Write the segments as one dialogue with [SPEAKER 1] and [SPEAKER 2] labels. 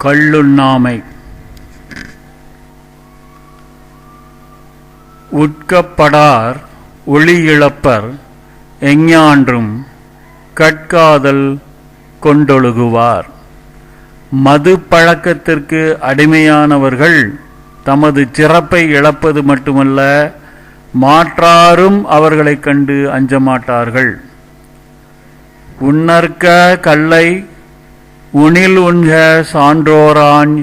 [SPEAKER 1] கள்ளுண்ணாமை. உட்கப்படார் ஒளியிழப்பர் எஞ்ஞான்றும் கட்காதல் கொண்டொழுகுவார். மது பழக்கத்திற்கு அடிமையானவர்கள் தமது சிறப்பை இழப்பது மட்டுமல்ல, மாற்றாரும் அவர்களைக் கண்டு அஞ்சமாட்டார்கள். உன்னற்க கல்லை உணில் உண்க சான்றோரான்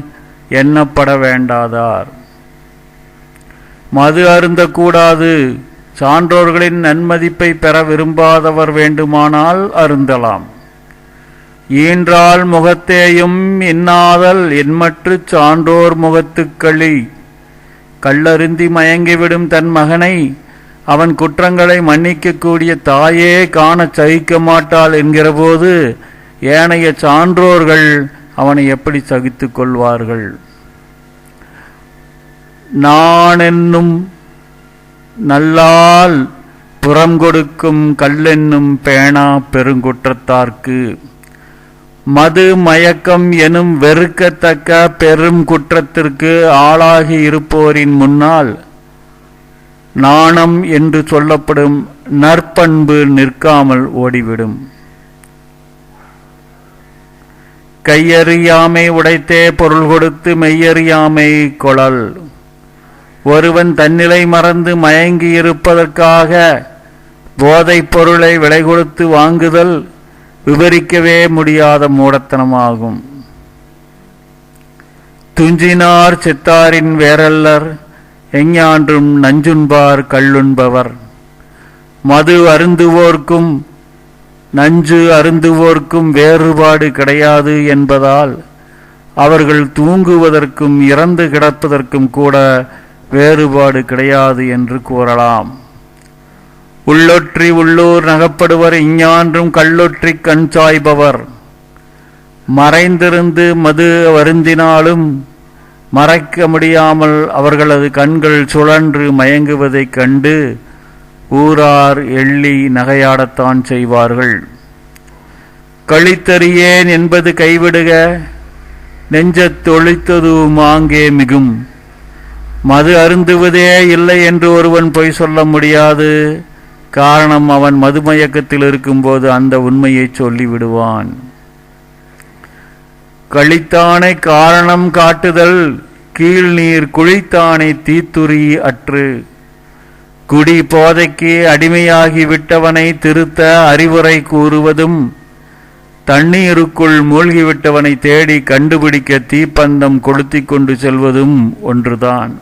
[SPEAKER 1] எண்ணப்பட வேண்டாதார். மது அருந்தக்கூடாது. சான்றோர்களின் நன்மதிப்பை பெற விரும்பாதவர் வேண்டுமானால் அருந்தலாம். ஈன்றால் முகத்தேயும் இன்னாதல் என்மற்று சான்றோர் முகத்துக்களி. கள்ளருந்தி மயங்கிவிடும் தன் மகனை அவன் குற்றங்களை மன்னிக்கக்கூடிய தாயே காணச் சகிக்க மாட்டாள் என்கிறபோது ஏனைய சான்றோர்கள் அவனை எப்படி சகித்துக் கொள்வார்கள்? நான் என்னும் நல்லால் புறம் கொடுக்கும் கல்லென்னும் பேணா பெருங்குற்றத்தார்க்கு. மது மயக்கம் எனும் வெறுக்கத்தக்க பெரும் குற்றத்திற்கு ஆளாகி இருப்போரின் முன்னால் நாணம் என்று சொல்லப்படும் நற்பண்பு நிற்காமல் ஓடிவிடும். கையறியாமை உடைத்தே பொருள் கொடுத்து மெய்யறியாமை கொளல். ஒருவன் தன்னிலை மறந்து மயங்கி இருப்பதற்காக போதைப் பொருளை விலை கொடுத்து வாங்குதல் விவரிக்கவே முடியாத மூடத்தனமாகும். துஞ்சினார் செத்தாரின் வேறல்லர் எஞ்ஞான்றும் நஞ்சுண்பார் கள்ளுண்பவர். மது அருந்துவோர்க்கும் நஞ்சு அருந்துவோர்க்கும் வேறுபாடு கிடையாது என்பதால் அவர்கள் தூங்குவதற்கும் இறந்து கிடப்பதற்கும் கூட வேறுபாடு கிடையாது என்று கூறலாம். உள்ளொற்றி உள்ளூர் நகப்படுவர் இஞ்ஞான்றும் கள்ளொற்றி கண் சாய்பவர். மறைந்திருந்து மது வருந்தினாலும் மறைக்க முடியாமல் அவர்களது கண்கள் சுழன்று மயங்குவதைக் கண்டு ஊரார் எள்ளி நகையாடத்தான் செய்வார்கள். கழித்தறியேன் என்பது கைவிடுக, நெஞ்சத்தொழித்தது மாங்கே மிகும். மது அருந்துவதே இல்லை என்று ஒருவன் பொய் சொல்ல முடியாது. காரணம், அவன் மதுமயக்கத்தில் இருக்கும்போது அந்த உண்மையை சொல்லிவிடுவான். கழித்தானை காரணம் காட்டுதல் கீழ்நீர் குழித்தானை தீத்துரி அற்று. குடி போதைக்கு அடிமையாகி விட்டவனை திருத்த அறிவுரை கூறுவதும் தண்ணீருக்குள் மூழ்கிவிட்டவனை தேடி கண்டுபிடிக்க தீப்பந்தம் கொளுத்தி கொண்டு செல்வதும் ஒன்றுதான்.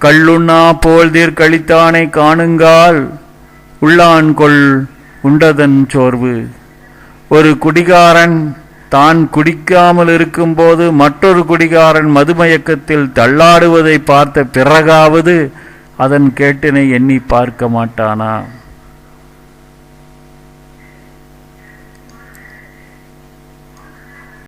[SPEAKER 1] கள்ளுண்ணா போல்தீர் கழித்தானை காணுங்கால் உள்ளான்கொள் உண்டதன் சோர்வு. ஒரு குடிகாரன் தான் குடிக்காமல் இருக்கும்போது மற்றொரு குடிகாரன் மதுமயக்கத்தில் தள்ளாடுவதை பார்த்த பிறகாவது அதன் கேட்டினை எண்ணி பார்க்க மாட்டானா?